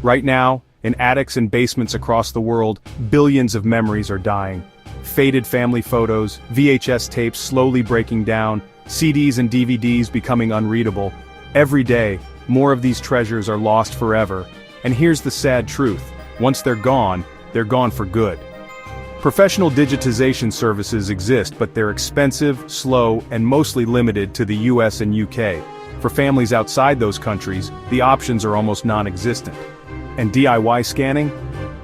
Right now, in attics and basements across the world, billions of memories are dying. Faded family photos, VHS tapes slowly breaking down, CDs and DVDs becoming unreadable. Every day, more of these treasures are lost forever. And here's the sad truth: once they're gone for good. Professional digitization services exist, but they're expensive, slow, and mostly limited to the US and UK. For families outside those countries, the options are almost non-existent. And DIY scanning?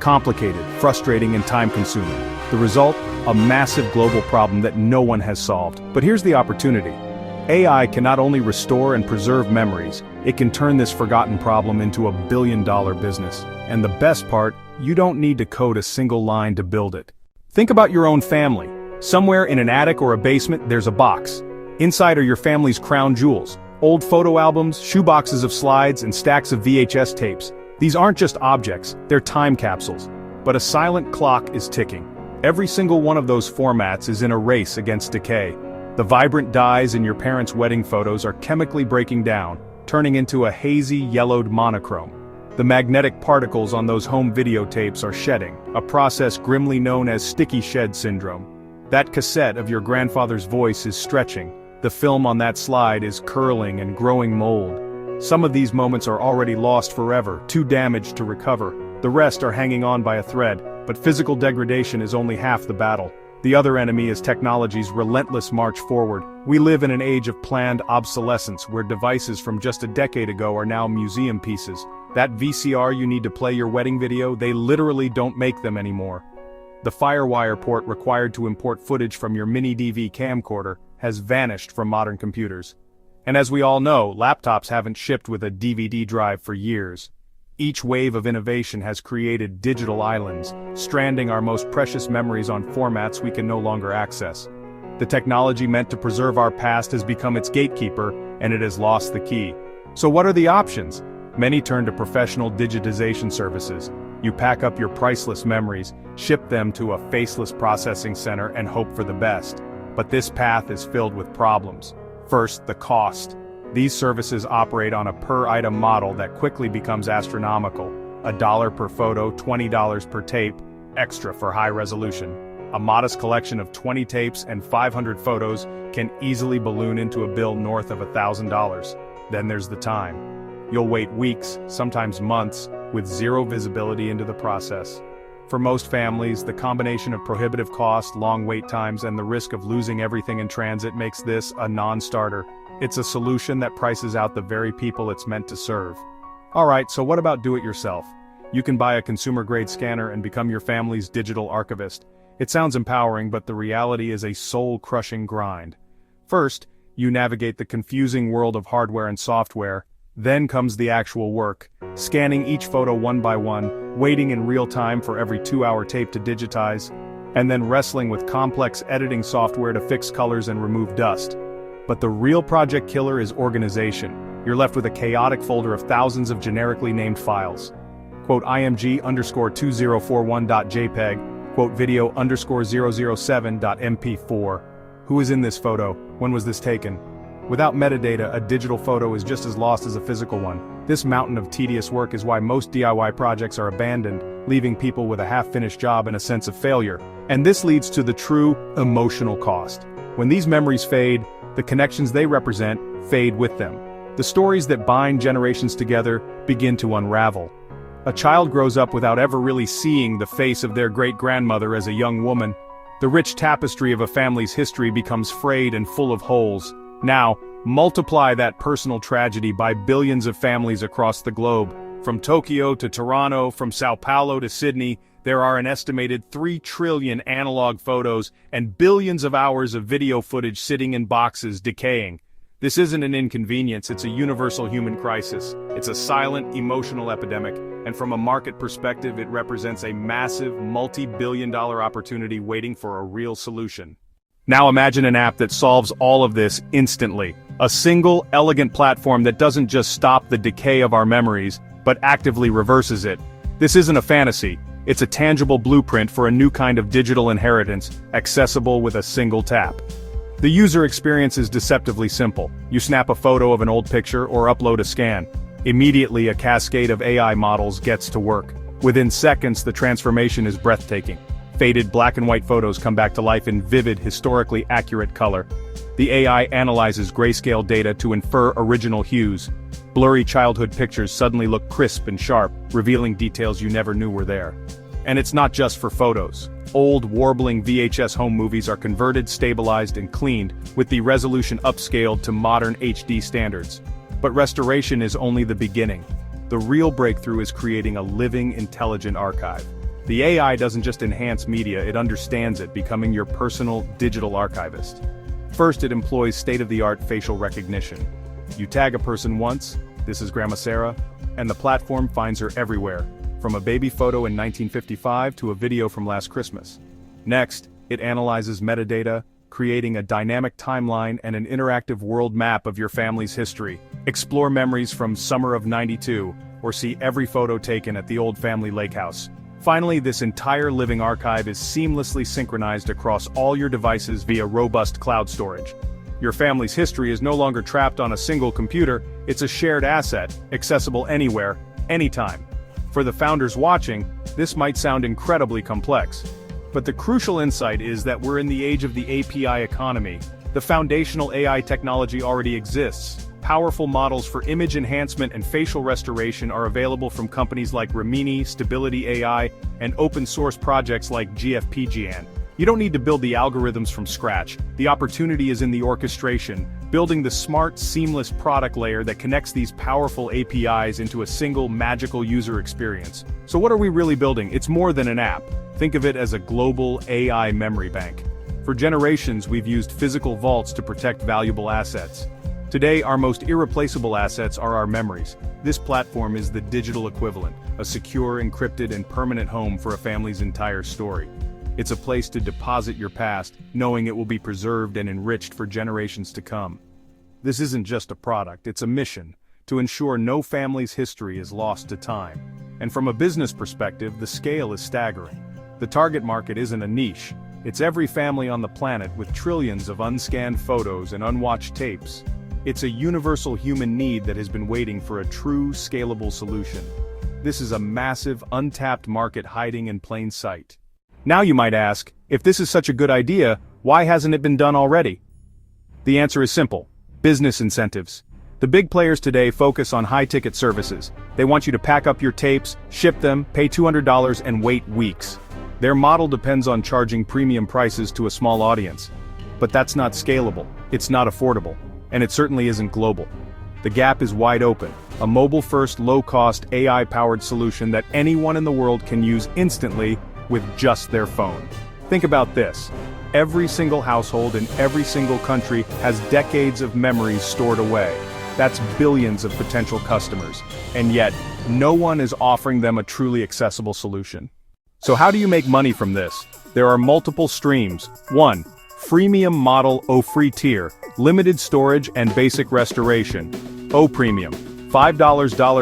Complicated, frustrating, and time-consuming. The result? A massive global problem that no one has solved. But here's the opportunity. AI can not only restore and preserve memories, it can turn this forgotten problem into a billion-dollar business. And the best part, you don't need to code a single line to build it. Think about your own family. Somewhere in an attic or a basement, there's a box. Inside are your family's crown jewels: old photo albums, shoeboxes of slides, and stacks of VHS tapes. These aren't just objects, they're time capsules. But a silent clock is ticking. Every single one of those formats is in a race against decay. The vibrant dyes in your parents' wedding photos are chemically breaking down, turning into a hazy, yellowed monochrome. The magnetic particles on those home videotapes are shedding, a process grimly known as sticky shed syndrome. That cassette of your grandfather's voice is stretching. The film on that slide is curling and growing mold. Some of these moments are already lost forever, too damaged to recover. The rest are hanging on by a thread, but physical degradation is only half the battle. The other enemy is technology's relentless march forward. We live in an age of planned obsolescence, where devices from just a decade ago are now museum pieces. That VCR you need to play your wedding video, they literally don't make them anymore. The FireWire port required to import footage from your mini-DV camcorder has vanished from modern computers. And as we all know, laptops haven't shipped with a DVD drive for years. Each wave of innovation has created digital islands, stranding our most precious memories on formats we can no longer access. The technology meant to preserve our past has become its gatekeeper, and it has lost the key. So what are the options? Many turn to professional digitization services. You pack up your priceless memories, ship them to a faceless processing center, and hope for the best. But this path is filled with problems. First, the cost. These services operate on a per-item model that quickly becomes astronomical. $1 per photo, $20 per tape, extra for high resolution. A modest collection of 20 tapes and 500 photos can easily balloon into a bill north of $1,000. Then there's the time. You'll wait weeks, sometimes months, with zero visibility into the process. For most families, the combination of prohibitive cost, long wait times, and the risk of losing everything in transit makes this a non-starter. It's a solution that prices out the very people it's meant to serve. Alright, so what about do-it-yourself? You can buy a consumer-grade scanner and become your family's digital archivist. It sounds empowering, but the reality is a soul-crushing grind. First, you navigate the confusing world of hardware and software. Then comes the actual work, scanning each photo one by one, waiting in real time for every 2-hour tape to digitize, and then wrestling with complex editing software to fix colors and remove dust. But the real project killer is organization. You're left with a chaotic folder of thousands of generically named files. Quote img_2041.jpg, quote video_007.mp4. Who is in this photo? When was this taken? Without metadata, a digital photo is just as lost as a physical one. This mountain of tedious work is why most DIY projects are abandoned, leaving people with a half-finished job and a sense of failure. And this leads to the true emotional cost. When these memories fade, the connections they represent fade with them. The stories that bind generations together begin to unravel. A child grows up without ever really seeing the face of their great-grandmother as a young woman. The rich tapestry of a family's history becomes frayed and full of holes. Now, multiply that personal tragedy by billions of families across the globe. From Tokyo to Toronto, from Sao Paulo to Sydney, there are an estimated 3 trillion analog photos and billions of hours of video footage sitting in boxes decaying. This isn't an inconvenience, it's a universal human crisis. It's a silent, emotional epidemic, and from a market perspective, it represents a massive, multi-billion-dollar opportunity waiting for a real solution. Now imagine an app that solves all of this instantly. A single, elegant platform that doesn't just stop the decay of our memories, but actively reverses it. This isn't a fantasy. It's a tangible blueprint for a new kind of digital inheritance, accessible with a single tap. The user experience is deceptively simple. You snap a photo of an old picture or upload a scan. Immediately, a cascade of AI models gets to work. Within seconds, the transformation is breathtaking. Faded black and white photos come back to life in vivid, historically accurate color. The AI analyzes grayscale data to infer original hues. Blurry childhood pictures suddenly look crisp and sharp, revealing details you never knew were there. And it's not just for photos. Old, warbling VHS home movies are converted, stabilized, and cleaned, with the resolution upscaled to modern HD standards. But restoration is only the beginning. The real breakthrough is creating a living, intelligent archive. The AI doesn't just enhance media, it understands it, becoming your personal digital archivist. First, it employs state-of-the-art facial recognition. You tag a person once, this is Grandma Sarah, and the platform finds her everywhere, from a baby photo in 1955 to a video from last Christmas. Next, it analyzes metadata, creating a dynamic timeline and an interactive world map of your family's history. Explore memories from summer of '92, or see every photo taken at the old family lake house. Finally, this entire living archive is seamlessly synchronized across all your devices via robust cloud storage. Your family's history is no longer trapped on a single computer, it's a shared asset, accessible anywhere, anytime. For the founders watching, this might sound incredibly complex. But the crucial insight is that we're in the age of the API economy. The foundational AI technology already exists. Powerful models for image enhancement and facial restoration are available from companies like Rimini, Stability AI, and open-source projects like GFPGN. You don't need to build the algorithms from scratch. The opportunity is in the orchestration, building the smart, seamless product layer that connects these powerful APIs into a single, magical user experience. So what are we really building? It's more than an app. Think of it as a global AI memory bank. For generations, we've used physical vaults to protect valuable assets. Today, our most irreplaceable assets are our memories. This platform is the digital equivalent, a secure, encrypted, and permanent home for a family's entire story. It's a place to deposit your past, knowing it will be preserved and enriched for generations to come. This isn't just a product, it's a mission, to ensure no family's history is lost to time. And from a business perspective, the scale is staggering. The target market isn't a niche, it's every family on the planet with trillions of unscanned photos and unwatched tapes. It's a universal human need that has been waiting for a true, scalable solution. This is a massive, untapped market hiding in plain sight. Now you might ask, if this is such a good idea, why hasn't it been done already? The answer is simple: business incentives. The big players today focus on high-ticket services. They want you to pack up your tapes, ship them, pay $200, and wait weeks. Their model depends on charging premium prices to a small audience. But that's not scalable, it's not affordable, and it certainly isn't global. The gap is wide open, a mobile-first, low-cost, AI-powered solution that anyone in the world can use instantly with just their phone. Think about this. Every single household in every single country has decades of memories stored away. That's billions of potential customers, and yet, no one is offering them a truly accessible solution. So how do you make money from this? There are multiple streams. 1. Freemium model O free tier, limited storage and basic restoration. O Premium, $5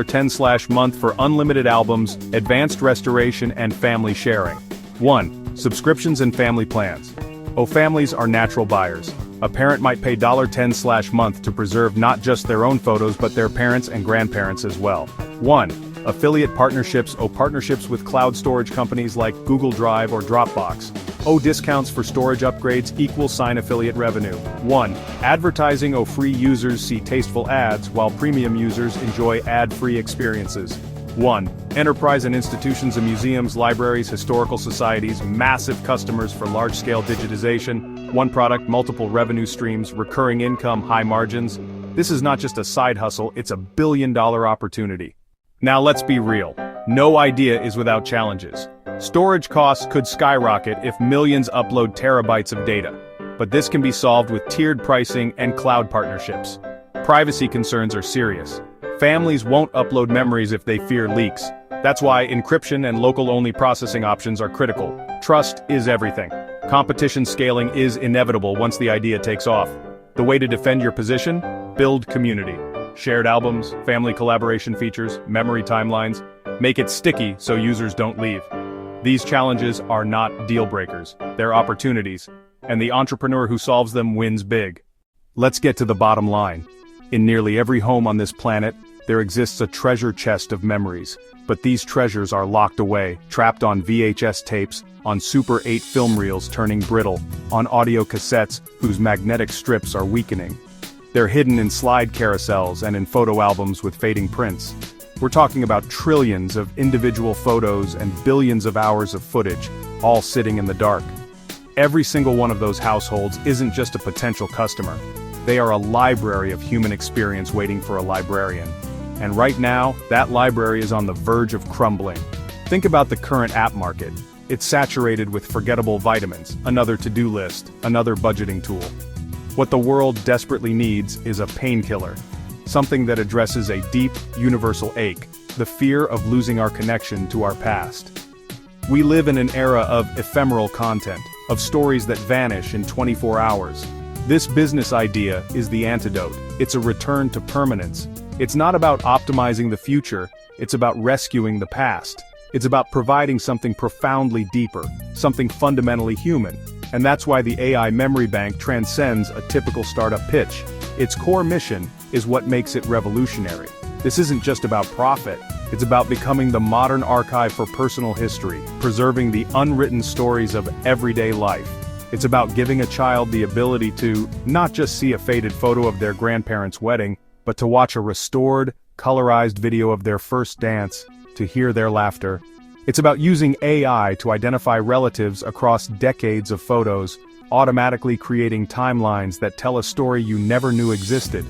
$10/month for unlimited albums, advanced restoration and family sharing. 1. Subscriptions and family plans. O families are natural buyers. A parent might pay $10/month to preserve not just their own photos but their parents and grandparents as well. 1. Affiliate partnerships. O partnerships with cloud storage companies like Google Drive or Dropbox. O discounts for storage upgrades = affiliate revenue. 1. Advertising. O free users see tasteful ads while premium users enjoy ad-free experiences. 1. Enterprise and institutions and museums, libraries, historical societies, massive customers for large-scale digitization. One product, multiple revenue streams, recurring income, high margins. This is not just a side hustle, it's a billion-dollar opportunity. Now let's be real. No idea is without challenges. Storage costs could skyrocket if millions upload terabytes of data. But this can be solved with tiered pricing and cloud partnerships. Privacy concerns are serious. Families won't upload memories if they fear leaks. That's why encryption and local-only processing options are critical. Trust is everything. Competition scaling is inevitable once the idea takes off. The way to defend your position? Build community. Shared albums, family collaboration features, memory timelines. Make it sticky so users don't leave. These challenges are not deal breakers, they're opportunities, and the entrepreneur who solves them wins big. Let's get to the bottom line. In nearly every home on this planet, there exists a treasure chest of memories, but these treasures are locked away, trapped on VHS tapes, on Super 8 film reels turning brittle, on audio cassettes whose magnetic strips are weakening. They're hidden in slide carousels and in photo albums with fading prints. We're talking about trillions of individual photos and billions of hours of footage, all sitting in the dark. Every single one of those households isn't just a potential customer. They are a library of human experience waiting for a librarian. And right now, that library is on the verge of crumbling. Think about the current app market. It's saturated with forgettable vitamins, another to-do list, another budgeting tool. What the world desperately needs is a painkiller. Something that addresses a deep, universal ache, the fear of losing our connection to our past. We live in an era of ephemeral content, of stories that vanish in 24 hours. This business idea is the antidote. It's a return to permanence. It's not about optimizing the future, it's about rescuing the past. It's about providing something profoundly deeper, something fundamentally human. And that's why the AI Memory Bank transcends a typical startup pitch. Its core mission is what makes it revolutionary. This isn't just about profit, it's about becoming the modern archive for personal history, preserving the unwritten stories of everyday life. It's about giving a child the ability to not just see a faded photo of their grandparents' wedding, but to watch a restored, colorized video of their first dance, to hear their laughter. It's about using AI to identify relatives across decades of photos, automatically creating timelines that tell a story you never knew existed.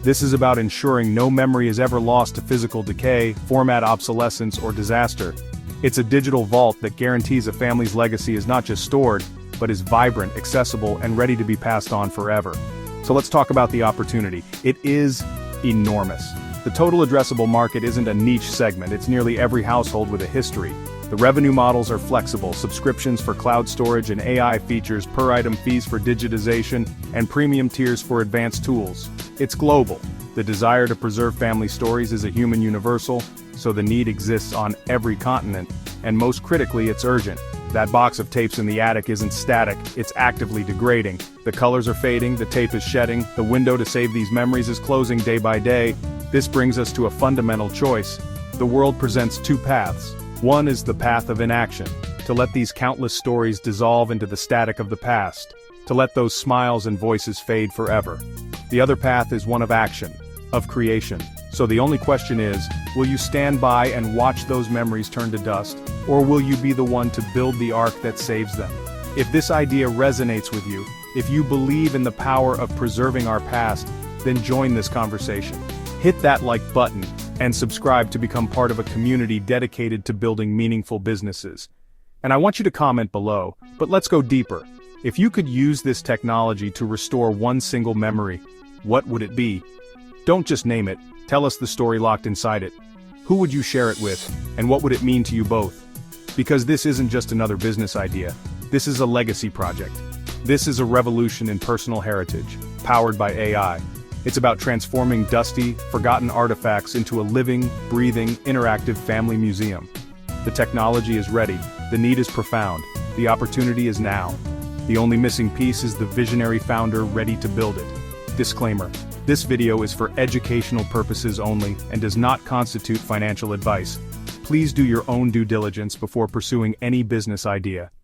This is about ensuring no memory is ever lost to physical decay, format obsolescence, or disaster. It's a digital vault that guarantees a family's legacy is not just stored, but is vibrant, accessible, and ready to be passed on forever. So let's talk about the opportunity. It is enormous. The total addressable market isn't a niche segment, it's nearly every household with a history. The revenue models are flexible, subscriptions for cloud storage and AI features, per-item fees for digitization, and premium tiers for advanced tools. It's global. The desire to preserve family stories is a human universal, so the need exists on every continent, and most critically, it's urgent. That box of tapes in the attic isn't static, it's actively degrading. The colors are fading, the tape is shedding, the window to save these memories is closing day by day. This brings us to a fundamental choice. The world presents two paths. One is the path of inaction, to let these countless stories dissolve into the static of the past, to let those smiles and voices fade forever. The other path is one of action, of creation. So the only question is, will you stand by and watch those memories turn to dust, or will you be the one to build the ark that saves them? If this idea resonates with you, if you believe in the power of preserving our past, then join this conversation. Hit that like button, and subscribe to become part of a community dedicated to building meaningful businesses. And I want you to comment below, but let's go deeper. If you could use this technology to restore one single memory, what would it be? Don't just name it, tell us the story locked inside it. Who would you share it with, and what would it mean to you both? Because this isn't just another business idea, this is a legacy project. This is a revolution in personal heritage, powered by AI. It's about transforming dusty, forgotten artifacts into a living, breathing, interactive family museum. The technology is ready, the need is profound, the opportunity is now. The only missing piece is the visionary founder ready to build it. Disclaimer: this video is for educational purposes only and does not constitute financial advice. Please do your own due diligence before pursuing any business idea.